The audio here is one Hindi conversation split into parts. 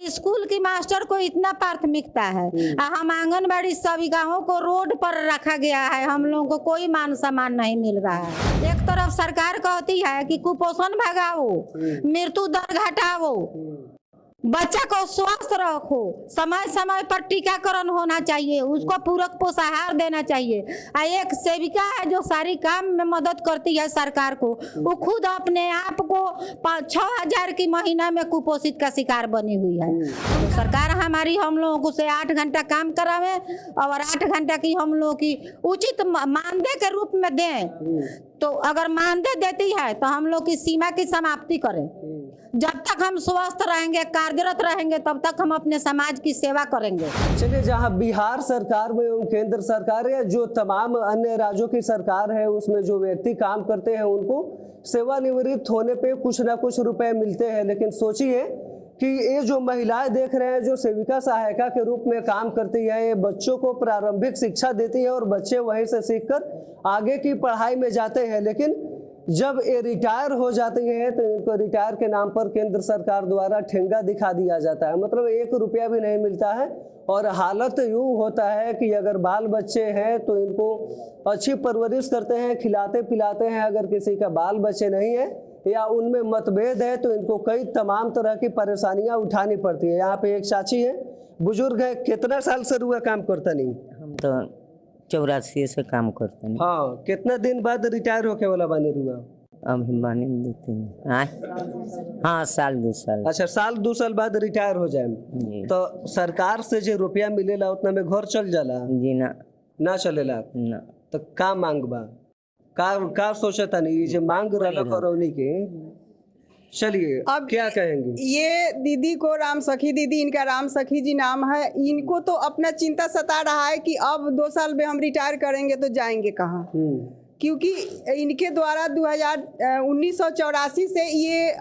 स्कूल की मास्टर को इतना प्राथमिकता है, हम आंगनबाड़ी सेविकाओं को रोड पर रखा गया है, हम लोगों को कोई मान सम्मान नहीं मिल रहा है। एक तरफ सरकार कहती है कि कुपोषण भगाओ, मृत्यु दर घटाओ, बच्चा को स्वस्थ रखो, समय समय पर टीकाकरण होना चाहिए, उसको पूरक पोषाहार देना चाहिए। एक सेविका है जो सारी काम में मदद करती है सरकार को, वो खुद अपने आप को 6,000 की महीना में कुपोषित का शिकार बनी हुई है। तो सरकार हमारी हम लोगों को से 8 घंटा काम करावे और 8 घंटा की हम लोग की उचित मानदेय के रूप में दें। तो अगर मानदेय देती है तो हम लोग की सीमा की समाप्ति करें। जब तक हम स्वस्थ रहेंगे, कार्यरत रहेंगे, तब तक हम अपने समाज की सेवा करेंगे। चलिए, जहां बिहार सरकार में एवं केंद्र सरकार या जो तमाम अन्य राज्यों की सरकार है उसमें जो व्यक्ति काम करते हैं उनको सेवानिवृत्त होने पे कुछ ना कुछ रुपए मिलते हैं, लेकिन सोचिए कि ये जो महिलाएं देख रहे हैं जो सेविका सहायिका के रूप में काम करती है, ये बच्चों को प्रारंभिक शिक्षा देती है और बच्चे वहीं से सीखकर आगे की पढ़ाई में जाते हैं। लेकिन जब ये रिटायर हो जाती है तो इनको रिटायर के नाम पर केंद्र सरकार द्वारा ठेंगा दिखा दिया जाता है, मतलब 1 रुपया भी नहीं मिलता है। और हालत यूँ होता है कि अगर बाल बच्चे हैं तो इनको अच्छी परवरिश करते हैं, खिलाते पिलाते हैं। अगर किसी का बाल बच्चे नहीं है या उनमें मतभेद है तो इनको कई तमाम तरह की परेशानियां उठानी पड़ती है। यहाँ पे एक चाची है, बुजुर्ग है, कितना साल से रुआ काम करता नहीं? हम तो 84 से काम करते हैं। हाँ, कितना दिन बाद रिटायर होके वाला बने रुआ? अब हिमानी देते हैं। हाँ, साल 2 साल। अच्छा, साल 2 साल बाद रिटायर हो जाए तो सरकार से जो रुपया मिलेला उतना में घर चल जाला? जी ना चलेला ना। तो का मांग बा, का सोचता नहीं जो मांग रहा करौनी के? चलिए, अब क्या कहेंगे? ये दीदी को राम सखी दीदी, इनका राम सखी जी नाम है, इनको तो अपना चिंता सता रहा है कि अब 2 साल में हम रिटायर करेंगे तो जाएंगे कहाँ। क्योंकि इनके द्वारा 1984 से ये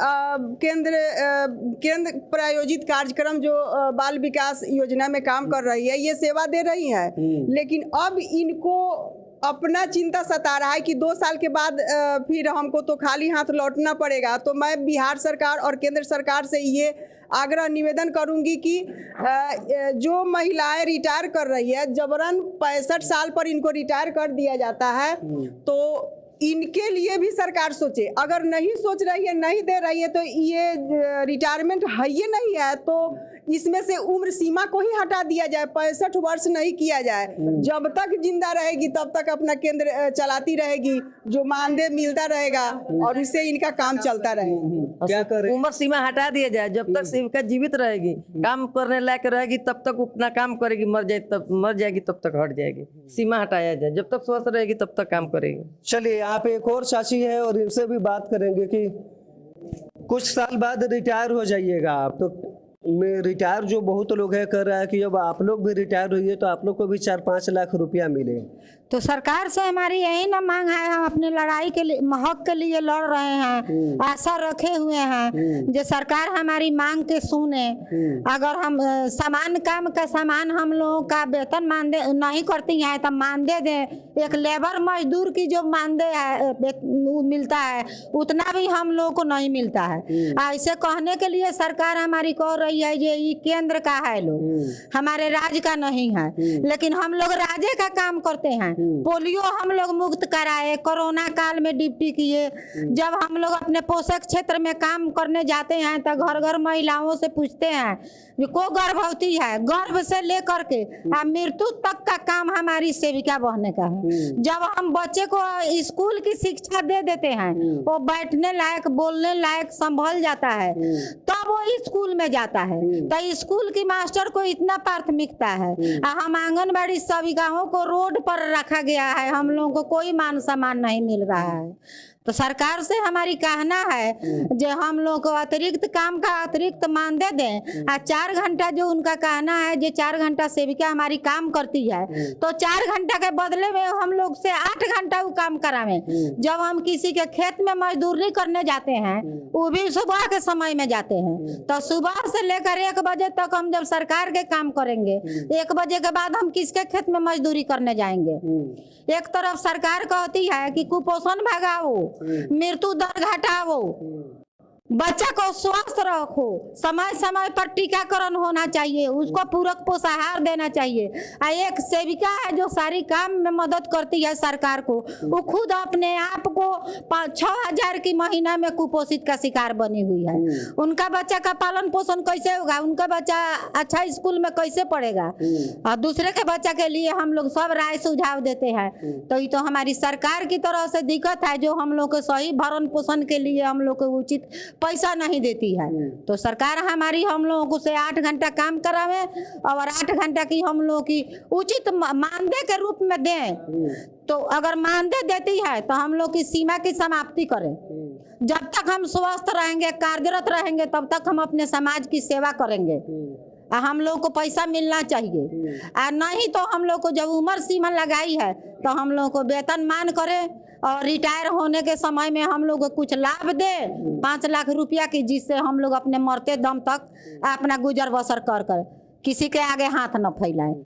केंद्र प्रायोजित कार्यक्रम जो बाल विकास योजना में काम कर रही है, ये सेवा दे रही है। लेकिन अब इनको अपना चिंता सता रहा है कि 2 साल के बाद फिर हमको तो खाली हाथ लौटना पड़ेगा। तो मैं बिहार सरकार और केंद्र सरकार से ये आग्रह निवेदन करूंगी कि जो महिलाएं रिटायर कर रही है, जबरन 65 साल पर इनको रिटायर कर दिया जाता है, तो इनके लिए भी सरकार सोचे। अगर नहीं सोच रही है, नहीं दे रही है, तो ये रिटायरमेंट है ये नहीं है तो इसमें से उम्र सीमा को ही हटा दिया जाए, 65 वर्ष नहीं किया जाए। जब तक जिंदा रहेगी तब तक अपना केंद्र चलाती रहेगी, जो मानदेय मिलता रहेगा और इससे इनका काम चलता रहेगा। क्या करें? उम्र सीमा हटा दिया जाए, जब तक सेविका जीवित रहेगी, काम करने लायक रहेगी, तब तक अपना काम करेगी, मर जाएगी तब तक हट जाएगी। सीमा हटाया जाए, जब तक स्वस्थ रहेगी तब तक काम करेगी। चलिए, यहाँ पे एक और चाची है और इनसे भी बात करेंगे कि कुछ साल बाद रिटायर हो जाइएगा आप, तो में रिटायर जो बहुत लोग है कर रहा है कि जब आप लोग भी रिटायर हुई तो आप लोग को भी 4-5 लाख रुपया मिले। तो सरकार से हमारी यही ना मांग है, हम अपनी लड़ाई के लिए, हक के लिए लड़ रहे हैं, आशा रखे हुए हैं जो सरकार हमारी मांग के सुने। अगर हम समान काम का समान हम लोगों का वेतन मानदेय नहीं करती हैं तो मानदेय दें। एक लेबर मजदूर की जो मानदेय है मिलता है उतना भी हम लोगों को नहीं मिलता है। ऐसे कहने के लिए सरकार हमारी कह रही है ये केंद्र का है, लोग हमारे राज्य का नहीं है। लेकिन हम लोग राज्य का काम करते हैं। पोलियो हम लोग मुक्त कराए, कोरोना काल में ड्यूटी किए। जब हम लोग अपने पोषक क्षेत्र में काम करने जाते हैं तो घर घर महिलाओं से पूछते हैं को गर्भवती है, गर्भ से लेकर के मृत्यु तक का काम हमारी सेविका बहने का है। जब हम बच्चे को स्कूल की शिक्षा दे देते हैं, वो बैठने लायक, बोलने लायक संभल जाता है, तब वो स्कूल में जाता है। तो स्कूल की मास्टर को इतना प्राथमिकता है, हम आंगनबाड़ी सेविकाओं को रोड पर रखा गया है, हम लोगों को कोई मान सम्मान नहीं मिल रहा है। तो सरकार से हमारी कहना है जो हम लोग को अतिरिक्त काम का अतिरिक्त मानदेय दें। 4 घंटा जो उनका कहना है, जो 4 घंटा सेविका हमारी काम करती है तो 4 घंटा के बदले में हम लोग से 8 घंटा वो काम करावें। जब हम किसी के खेत में मजदूरी करने जाते हैं, वो भी सुबह के समय में जाते हैं, तो सुबह से लेकर 1 बजे तक हम जब सरकार के काम करेंगे, 1 बजे के बाद हम किसके खेत में मजदूरी करने जाएंगे। एक तरफ सरकार कहती है कि कुपोषण भगाओ, मृत्यु दर घटाओ, बच्चा को स्वस्थ रखो, समय समय पर टीकाकरण होना चाहिए, उसको पूरक पोषाहार देना चाहिए। एक सेविका है जो सारी काम में मदद करती है सरकार को, वो खुद अपने आप को 6,000 की महीना में कुपोषित का शिकार बनी हुई है। उनका बच्चा का पालन पोषण कैसे होगा, उनका बच्चा अच्छा स्कूल में कैसे पढ़ेगा। और दूसरे के बच्चा के लिए हम लोग सब राय सुझाव देते हैं, तो ये तो हमारी सरकार की तरफ से दिक्कत है जो हम लोग को सही भरण पोषण के लिए हम लोग को उचित पैसा नहीं देती है। तो सरकार हमारी हम लोगों से 8 घंटा काम करावे और 8 घंटा की हम लोग की उचित मानदेय के रूप में दें। तो अगर मानदेय देती है तो हम लोग की सीमा की समाप्ति करें। जब तक हम स्वस्थ रहेंगे, कार्यरत रहेंगे, तब तक हम अपने समाज की सेवा करेंगे। हम लोग को पैसा मिलना चाहिए, और नहीं तो हम लोग को जब उम्र सीमा लगाई है तो हम लोग को वेतन मान करें और रिटायर होने के समय में हम लोग को कुछ लाभ दे 5 लाख रुपया की, जिससे हम लोग अपने मरते दम तक अपना गुजर बसर कर किसी के आगे हाथ न फैलाएं।